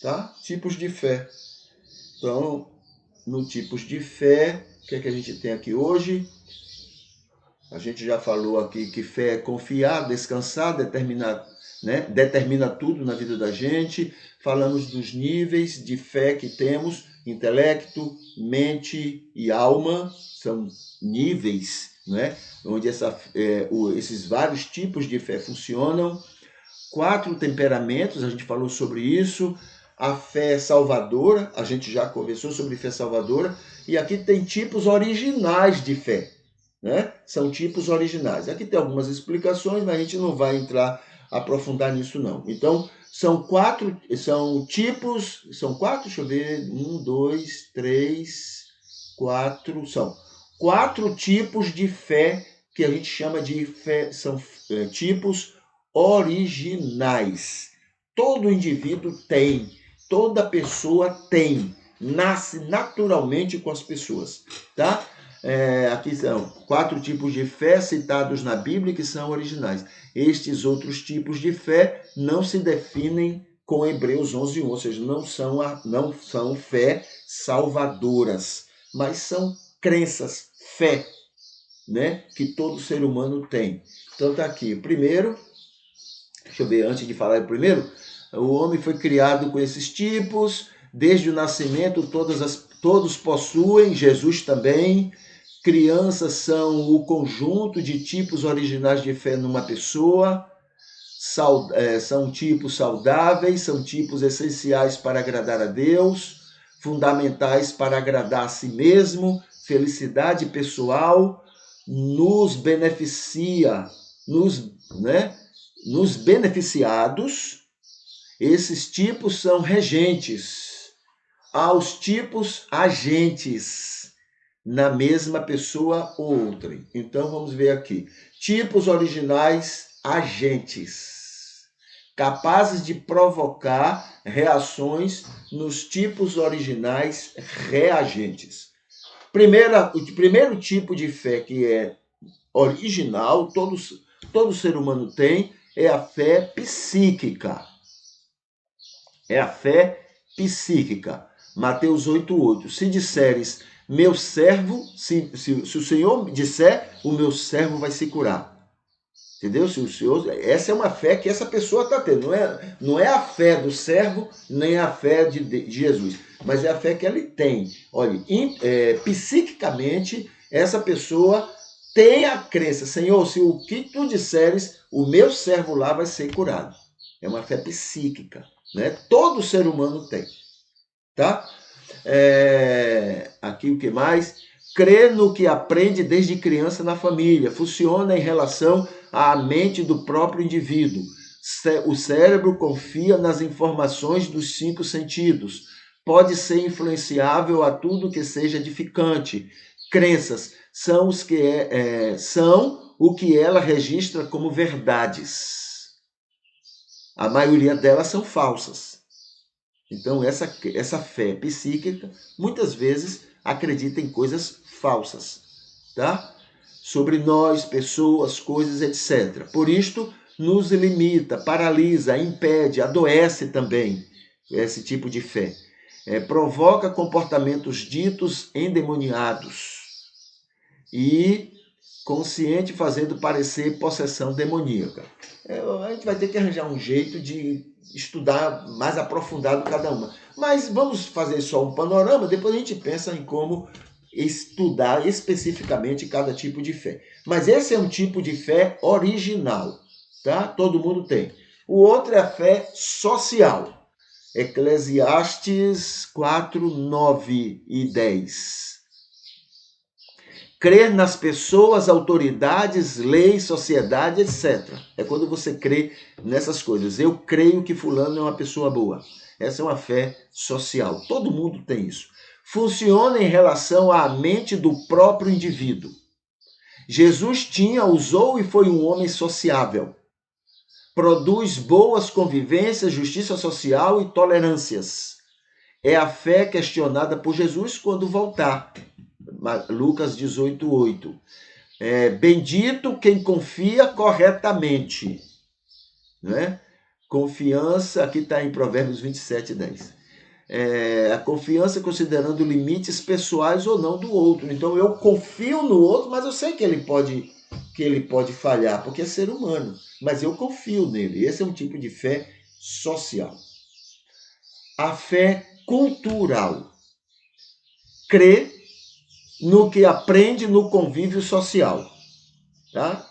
tá? Tipos de fé. Então, no tipos de fé, o que é que a gente tem aqui hoje? A gente já falou aqui que fé é confiar, descansar, determina tudo na vida da gente. Falamos dos níveis de fé que temos: intelecto, mente e alma. São níveis, né? Onde esses vários tipos de fé funcionam. 4 temperamentos, a gente falou sobre isso. A fé salvadora, a gente já conversou sobre fé salvadora. E aqui tem tipos originais de fé, né? São tipos originais. Aqui tem algumas explicações, mas a gente não vai aprofundar nisso não. Então, são tipos, são 4, deixa eu ver, 1, 2, 3, 4, são 4 tipos de fé que a gente chama de fé, são tipos originais. Todo indivíduo tem, toda pessoa tem, nasce naturalmente com as pessoas, tá? Aqui são 4 tipos de fé citados na Bíblia que são originais. Estes outros tipos de fé não se definem com Hebreus 11:1, ou seja, não são fé salvadoras, mas são crenças, fé, né, que todo ser humano tem. Então tá aqui. Primeiro, deixa eu ver, antes de falar o primeiro, o homem foi criado com esses tipos, desde o nascimento todos possuem, Jesus também. Crianças são o conjunto de tipos originais de fé numa pessoa, são tipos saudáveis, são tipos essenciais para agradar a Deus, fundamentais para agradar a si mesmo, felicidade pessoal, nos beneficia, nos beneficiados. Esses tipos são regentes, aos tipos agentes, na mesma pessoa ou outra. Então vamos ver aqui. Tipos originais agentes, capazes de provocar reações nos tipos originais reagentes. O primeiro tipo de fé que é original, todo ser humano tem, é a fé psíquica. É a fé psíquica. Mateus 8:8. Se disseres, meu servo, se o Senhor disser, o meu servo vai se curar. Entendeu? Se o Senhor, essa é uma fé que essa pessoa está tendo. Não é a fé do servo, nem a fé de Jesus, mas é a fé que ele tem. Olha, psiquicamente, essa pessoa tem a crença, Senhor, se o que tu disseres, o meu servo lá vai ser curado. É uma fé psíquica, né? Todo ser humano tem, tá? Aqui o que mais? Crê no que aprende desde criança na família. Funciona em relação à mente do próprio indivíduo. O cérebro confia nas informações dos 5 sentidos. Pode ser influenciável a tudo que seja edificante. Crenças são o que ela registra como verdades. A maioria delas são falsas. Então, essa fé psíquica, muitas vezes, acredita em coisas falsas, tá? Sobre nós, pessoas, coisas, etc. Por isto, nos limita, paralisa, impede, adoece também esse tipo de fé. Provoca comportamentos ditos endemoniados e consciente fazendo parecer possessão demoníaca. A gente vai ter que arranjar um jeito de estudar mais aprofundado cada uma. Mas vamos fazer só um panorama, depois a gente pensa em como estudar especificamente cada tipo de fé. Mas esse é um tipo de fé original, tá? Todo mundo tem. O outro é a fé social. Eclesiastes 4, 9 e 10. Crer nas pessoas, autoridades, leis, sociedade, etc. É quando você crê nessas coisas. Eu creio que fulano é uma pessoa boa. Essa é uma fé social. Todo mundo tem isso. Funciona em relação à mente do próprio indivíduo. Jesus usou e foi um homem sociável. Produz boas convivências, justiça social e tolerâncias. É a fé questionada por Jesus quando voltar. Lucas 18:8. Bendito quem confia corretamente, né? Confiança, aqui está em Provérbios 27:10. A confiança considerando limites pessoais ou não do outro. Então eu confio no outro, mas eu sei que ele pode falhar, porque é ser humano. Mas eu confio nele. Esse é um tipo de fé social. A fé cultural. Crê no que aprende no convívio social. Tá?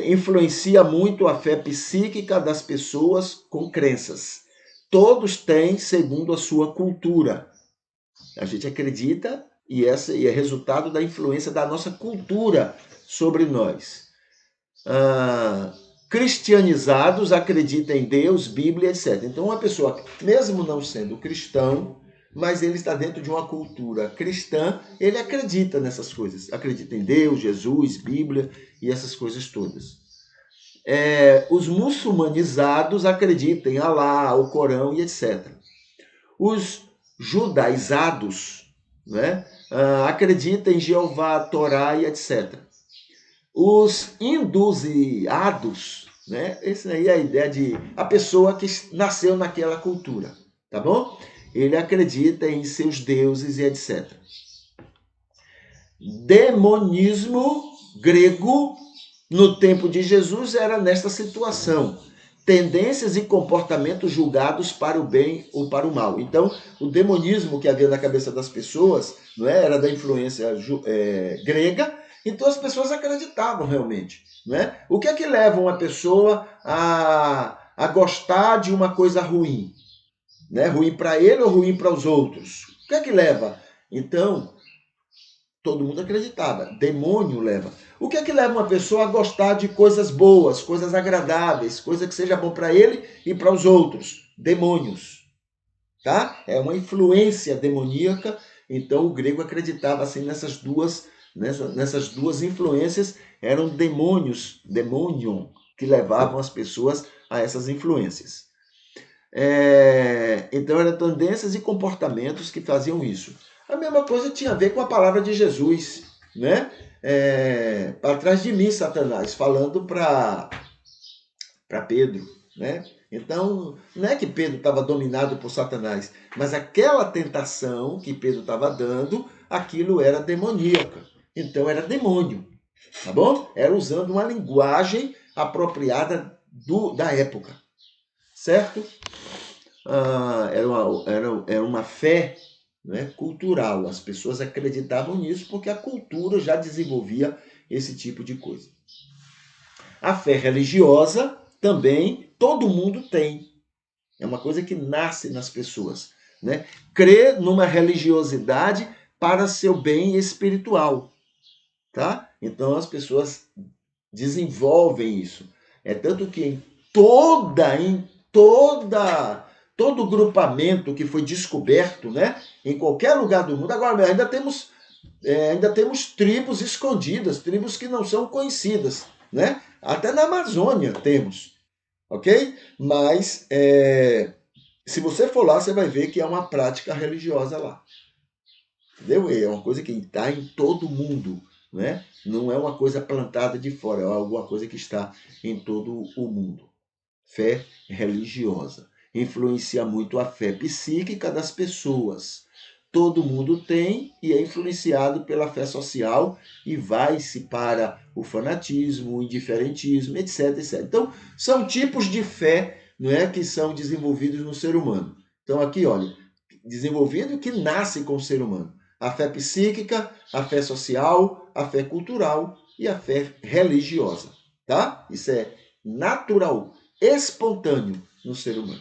Influencia muito a fé psíquica das pessoas com crenças. Todos têm segundo a sua cultura. A gente acredita e é resultado da influência da nossa cultura sobre nós. Cristianizados acreditam em Deus, Bíblia, etc. Então, uma pessoa, mesmo não sendo cristão, mas ele está dentro de uma cultura cristã, ele acredita nessas coisas. Acredita em Deus, Jesus, Bíblia e essas coisas todas. Os muçulmanizados acreditam em Alá, o Corão e etc. Os judaizados, né, acreditam em Jeová, Torá e etc. Os induziados, né, essa aí é a ideia de a pessoa que nasceu naquela cultura, tá bom? Ele acredita em seus deuses e etc. Demonismo grego no tempo de Jesus era nesta situação. Tendências e comportamentos julgados para o bem ou para o mal. Então, o demonismo que havia na cabeça das pessoas, não é? Era da influência grega, então as pessoas acreditavam realmente. Não é? O que é que leva uma pessoa a gostar de uma coisa ruim? Né? Ruim para ele ou ruim para os outros? O que é que leva? Então, todo mundo acreditava. Demônio leva. O que é que leva uma pessoa a gostar de coisas boas, coisas agradáveis, coisa que seja bom para ele e para os outros? Demônios. Tá? É uma influência demoníaca. Então o grego acreditava assim nessas duas influências. Eram demônios, demônio, que levavam as pessoas a essas influências. Então eram tendências e comportamentos que faziam isso. A mesma coisa tinha a ver com a palavra de Jesus, né? Para trás de mim, Satanás, falando para Pedro, né? Então, não é que Pedro estava dominado por Satanás, mas aquela tentação que Pedro estava dando, aquilo era demoníaca. Então era demônio, tá bom? Era usando uma linguagem apropriada da época, certo? Era uma fé, né, cultural. As pessoas acreditavam nisso porque a cultura já desenvolvia esse tipo de coisa. A fé religiosa também todo mundo tem. É uma coisa que nasce nas pessoas. Né? Crer numa religiosidade para seu bem espiritual. Tá? Então as pessoas desenvolvem isso. É tanto que em todo grupamento que foi descoberto, né, em qualquer lugar do mundo, agora ainda temos tribos escondidas, tribos que não são conhecidas, né? Até na Amazônia temos, ok? Mas se você for lá, você vai ver que é uma prática religiosa lá. Entendeu? É uma coisa que está em todo mundo, né? Não é uma coisa plantada de fora, é alguma coisa que está em todo o mundo. Fé religiosa. Influencia muito a fé psíquica das pessoas. Todo mundo tem e é influenciado pela fé social e vai-se para o fanatismo, o indiferentismo, etc, etc. Então, são tipos de fé, não é, que são desenvolvidos no ser humano. Então, aqui, olha, desenvolvido que nasce com o ser humano. A fé psíquica, a fé social, a fé cultural e a fé religiosa, tá? Isso é natural, espontâneo no ser humano.